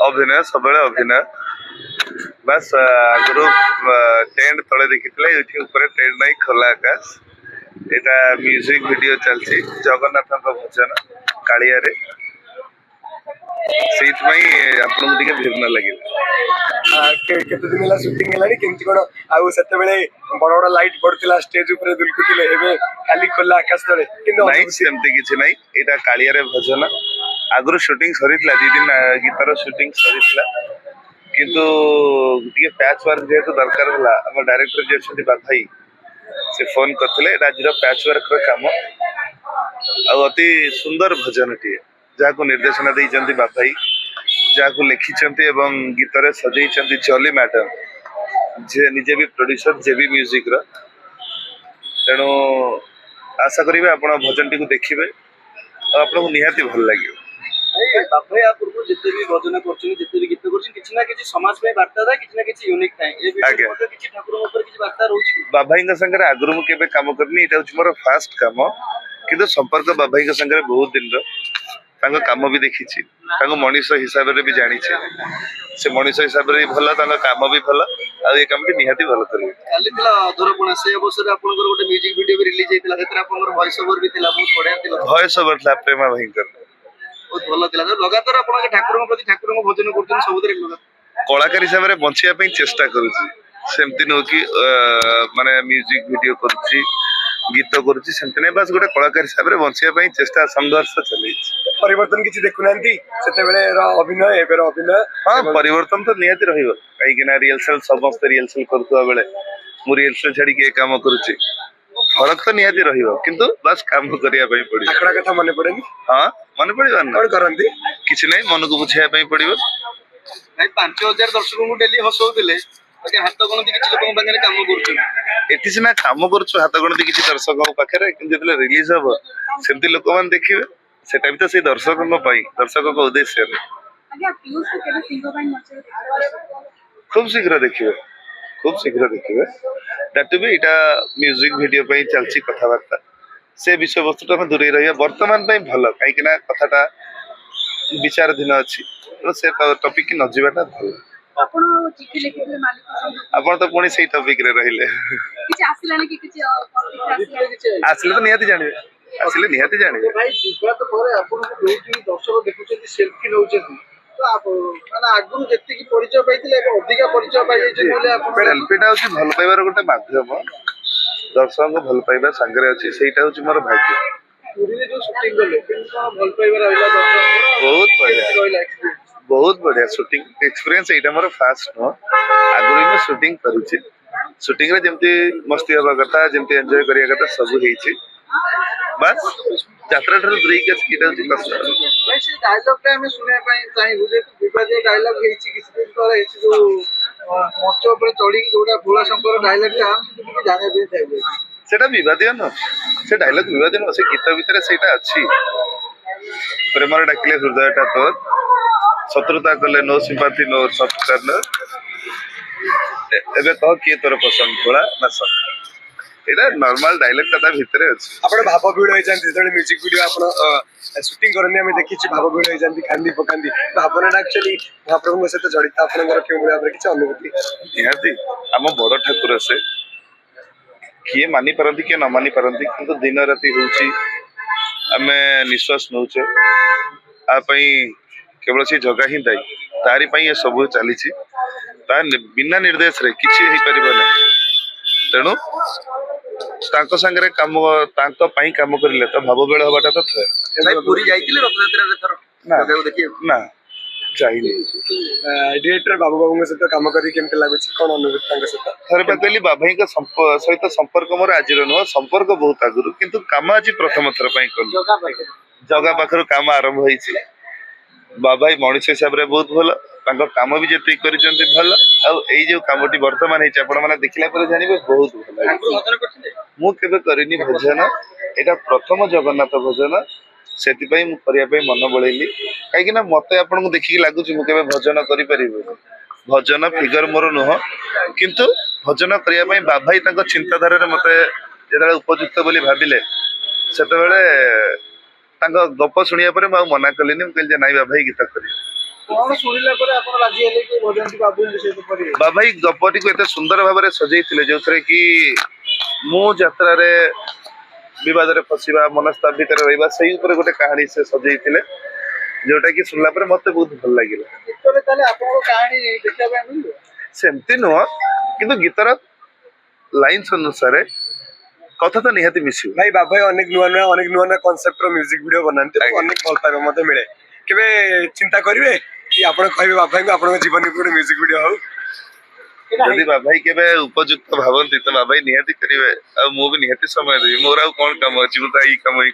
अभिनय सब अभिनय बस आगु टेंट तले देखी ऊपर टेंट नहीं खोला आकाश एटा म्यूजिक वीडियो चलती जगन्नाथ भजन कालिया से भिन्न लगे केते दिन होला शूटिंग हेलानी केमती कोन आउ सेते बेले बड़ बड़ लाइट पड़तिला स्टेज ऊपर दुलकुतिले एबे खाली खोला आकाश तळे किंतु नहीं सेमती किछि नहीं एटा कालिया रे भजन आगु शूटिंग सरीतला दी दिन गीतर शूटिंग सरीतला किंतु टिके पैच वर्क जेतु दरकार होला हम डायरेक्टर जे छथि भाई से फोन करथिले राजर पैच वर्क रो काम आ अति सुंदर भजन टिए जाको निर्देशना देई जंती भाई जाको लिखिचंती एवं गीतरे सजेइचंती जॉली मैडम जे निजे भी प्रोड्यूसर जे भी म्यूजिक रो तेणु आशा करिवे आपण भजन टी को देखिबे आपन को निहाती भल लागियो बाबा या पूर्व जिते भी भजन करछन जिते भी गीत करछन किछि ना किछि समाज में वार्ता था किछि ना किछि यूनिक था ए वीडियो मध्ये किछि ठाकुर ऊपर किछि वार्ता रहउछि बाबाई के संगे आगुरु केबे काम करनी एटा होछि मोर फास्ट काम किंतु संपर्क बाबाई के संगे बहुत दिन रो तांको काम भी देखिछि तांको मनीष हिसाब रे भी जानि छै से मनीष हिसाब रे भला तांको काम भी भला आ ए काम भी निहाती भलो करबे काली तिला अधरपण से अवसर आपनकर गोटे म्यूजिक वीडियो भी रिलीज हेतिला हेतरा आपनकर वॉइस ओवर भी थिला बहुत बढ़िया थिला वॉइस ओवर था प्रेमा भयंकर बहुत भलो थिला लगातार आपन ठाकुर प्रति ठाकुर भजन करछन सबुदरे कलाकार हिसाब रे बंचिया पई चेष्टा करूछि सेमति नो कि माने म्यूजिक वीडियो करूछि गीत करूछि सेमति नै बस गोटे कलाकार हिसाब रे बंचिया पई चेष्टा संघर्ष चलै परिवर्तन किछि देखुनांती सेते बेले अभिनय एबे अभिनय हां परिवर्तन तो नियति रहिबो काई कि ना रिहर्सल समस्त रिहर्सल करथुआ बेले मु रिहर्सल छाडी के काम करूछि फरक तो नियति रहिबो किंतु बस काम करिया पई पड़ी आकड़ा कथा मने पड़ेनी हां मने पड़िबा ना कोन करंती किछि नै मन को बुझाया पई पड़िबो भाई 5000 दर्शक को डेली हसौतिले ओके हाथ गणति किछि लोक बांगरे काम करूछन एति सिना काम करूछु हाथ गणति किछि दर्शक पाखरे किंतु जेतले रिलीज हो सेमति लोक मान देखिबे सेटा भी तो से दर्शक को उद्देश्य रे आगे पीयूष को केबे सिंगो बाइन मचे खूब शीघ्र देखिबे दैट भी इटा म्यूजिक वीडियो पई चलची कथावार्ता से विषय वस्तु तो हम दूरे रहिया वर्तमान पई भलो काई कि ना कथाटा विचाराधीन अछि तो से टॉपिक की न जीवाटा भलो आपण चिठी लिखिले मालिक आपण तो पुणी सेही टॉपिक रे रहिले किछ आसिलानी कि किछ आसिले तो निहाती जानिबे भाई विवाद परे आपन को जोटी दर्शक देखुछथि सेल्फी नउछथि तो आप माने आगु जति की परिचय पाइतिले अधिका परिचय पाइ जाय बोले आपन सेल्फीटा होची भल पाइबार गोटे माध्यम दर्शक को भल पाइबा संगरे अछि सेहीटा होची मोर भाग्य पूरी में जो शूटिंग करले किन भल पाइबा रहला दर्शक बहुत बढ़िया शूटिंग एक्सपीरियंस एटा मोर फास्ट नो आगु में शूटिंग करूची शूटिंग रे जेमती मस्ती हवा कथा जेमती एन्जॉय करिया कथा सब हेची बस यात्रा ठर ब्रेक अछि किटा होची कष्ट भाई से डायलॉग टा हमें सुने पई चाहि बुझे विवादीय डायलॉग हेची किछि दिन तळे हेची जो मंच ऊपर चढ़ी जोडा भोला शंकर डायलॉग टा हम किछि जाने बे चाहिए सेटा विवादीय न से डायलॉग विवादीय न से गीत भीतर सेटा अछि प्रेमर डाकिले हृदयटा तो शत्रुता कले नो सिंपैथी नो सत्कार न एबे कह के तोर पसंद थोड़ा ना सब एटा नॉर्मल डायलॉग कथा भीतर अछि आपण भाव भिड होई जानती जणे म्यूजिक वीडियो आपण शूटिंग करनी हमें देखिछि भाव भिड होई जानती कांदी पकांदी भावना एक्चुअली महाप्रभु के साथ जड़ित आपनकर केउ बडा पर किछ अनुभूति निहाती हम बड़ ठाकुर से किए मानि परंती के न मानि परंती किंतु दिन राति होउची हमें निश्वास नउचे आ पई केवल से जगह ही दाई तारी पई ये सब चली छी ता बिना निर्देश रे किछि हेई परिबो ना तेणु तांको संगरे काम तांको पई काम करले तो भाव बेळ हबाटा तो थे भाई पूरी जाइतिले रथयात्रा रे थरो जगह देखिए ना जाइनी डायरेक्टर बाबू बाबू के साथ काम करी केमते लागुछि कोन अनुभूति तांके साथ थरे पे कहली बाबाई का सहित संपर्क मोर आज नो संपर्क बहुत आगुरु किंतु काम आज प्रथम थर पई कल जगह पाखर काम आरंभ होईछि बाबाई मनुष्य हिसाब रे बहुत भलो तांको काम भी जेते करिसंती भलो आ एई जो कामटी वर्तमान हेछि आपण माने देखिला पर जानिबे बहुत भलो मु केबे करिनी भजन एटा प्रथम जगन्नाथ भजन सेति पई मु करिया पई मन बळैली काहे कि ना मते आपण को देखि लागुछि मु केबे भजन करि परिबो भजन फिगर मोर नुह किंतु भजन करिया पई बाबाई तांको चिंताधारा रे मते जेतले उपयुक्त बोली भाबिले सेते बेले तांको गप सुनिया परे मु मना कलिनी मु कहली जे नाई बाबाई गीत करियो କଣ ଶୁଣିଲା ପରେ ଆପଣ ରାଜି ହେଲେ କି ବୈଜୟନ୍ତୀ ବାବୁଙ୍କ ସହିତ କରିବେ? ବାବାଇ ଗପଟିକୁ ଏତେ ସୁନ୍ଦର ଭାବରେ ସଜେଇଥିଲେ ଯୋଉଥିରେ କି ମୁଁ ଯାତ୍ରାରେ ବିବାଦରେ ଫସିବା ମନସ୍ତାପ ଭିତରେ ରହିବା ସେଇ ଉପରେ ଗୋଟେ କାହାଣୀ ସେ ସଜେଇଥିଲେ ଯୋଉଟା କି ଶୁଣିଲା ପରେ ମତେ ବହୁତ ଭଲ ଲାଗିଲା। ଗୀତରେ ତାହେଲେ ଆପଣଙ୍କ କାହାଣୀ ଦେଖିବା ପାଇଁ ମିଳିବ? ସେମିତି ନୁହଁ କିନ୍ତୁ ଗୀତର ଲାଇନ୍ସ ଅନୁସାରେ କଥା ତ ନିହାତି ମିଶିବ। ଭାଇ ବାବା ଅନେକ ନୂଆ କନସେପ୍ଟର ମ୍ୟୁଜିକ ଭିଡିଓ ବନାନ୍ତି ଅନେକ ଭଲ ପାଇବା ମତେ ମିଳେ। କେବେ ଚିନ୍ତା କରିବେ କି ଆପଣ କହିବେ ବାବାଙ୍କୁ ଆପଣଙ୍କ ଜୀବନରେ ଗୋଟେ ମ୍ୟୁଜିକ ଭିଡିଓ ହଉ? ଯଦି ବାବାଇ କେବେ ଉପଯୁକ୍ତ ଭାବନ୍ତି ତ ବାବାଇ ନିହାତି କରିବେ ଆଉ ମୁଁ ବି ନିହାତି ସମୟ ଦେବି। ମୋର ଆଉ କଣ କାମ ଅଛି, ମୁଁ ତ ଏଇ କାମ ହିଁ